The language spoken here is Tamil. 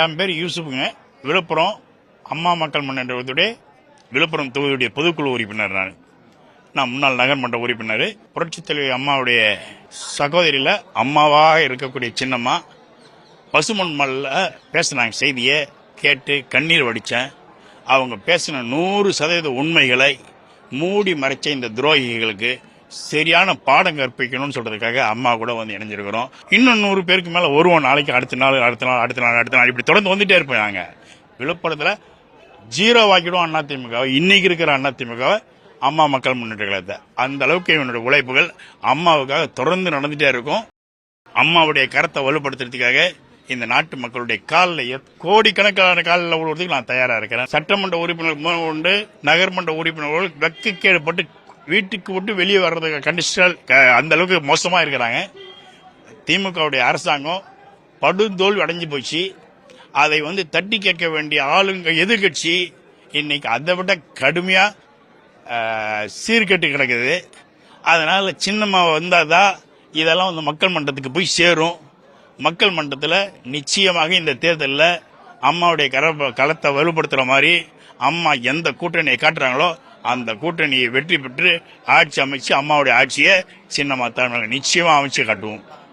என் பேர் யூசுஃபுங்க. விழுப்புரம் அம்மா மக்கள் முன்னேற்றத்துடைய விழுப்புரம் தொகுதியுடைய பொதுக்குழு உறுப்பினர். நான் முன்னாள் நகர்மன்ற உறுப்பினர். புரட்சித் தலைவி அம்மாவுடைய சகோதரியில் அம்மாவாக இருக்கக்கூடிய சின்னம்மா பசுமன் மல்ல பேசினாங்க. செய்தியை கேட்டு கண்ணீர் வடித்தேன். அவங்க பேசின 100% உண்மைகளை மூடி மறைச்ச இந்த துரோகிகளுக்கு சரியான பாடம் கற்பிக்கணும்னு சொல்றதுக்காக அம்மா கூட வந்து இணைஞ்சிருக்கிறோம். இன்னும் 100 பேருக்கு மேல வருவோம். நாளைக்கு அடுத்த நாள் இப்படி தொடர்ந்து வந்துட்டே இருப்பாங்க. விழுப்புரத்தில் 0 ஆக்கிடும் அதிமுக. இன்னைக்கு இருக்கிற அதிமுக அம்மா மக்கள் முன்னேற்ற கழகத்தை. அந்த அளவுக்கு என்னுடைய உழைப்புகள் அம்மாவுக்காக தொடர்ந்து நடந்துட்டே இருக்கும். அம்மாவுடைய கரத்தை வலுப்படுத்துறதுக்காக இந்த நாட்டு மக்களுடைய காலில் கோடிக்கணக்கான காலில் விழுவதற்கு நான் தயாரா இருக்கிறேன். சட்டமன்ற உறுப்பினர் உண்டு, நகர்மன்ற உறுப்பினர்கள் வெக்கக்கேடுபட்டு வீட்டுக்கு விட்டு வெளியே வர்றதுக்கு கண்டிஷனல் அந்த அளவுக்கு மோசமா இருக்கிறாங்க. திமுகவுடைய அரசாங்கம் படுதோல்வி அடைஞ்சு போச்சு. அதை வந்து தட்டி கேட்க வேண்டிய ஆளுங்க எதிர்கட்சி இன்னைக்கு அதை விட கடுமையா சீர்கெட்டு கிடக்குது. அதனால சின்னம்மா வந்தாதான் இதெல்லாம் வந்து மக்கள் மன்றத்துக்கு போய் சேரும். மக்கள் மன்றத்தில் நிச்சயமாக இந்த தேர்தலில் அம்மாவுடைய களத்தை வலுப்படுத்துற மாதிரி அம்மா எந்த கூட்டணியை காட்டுறாங்களோ அந்த கூட்டணியை வெற்றி பெற்று ஆட்சி அமைச்சு அம்மாவுடைய ஆட்சியை சின்னம்மா நிச்சயமா அமைச்சு காட்டுவோம்.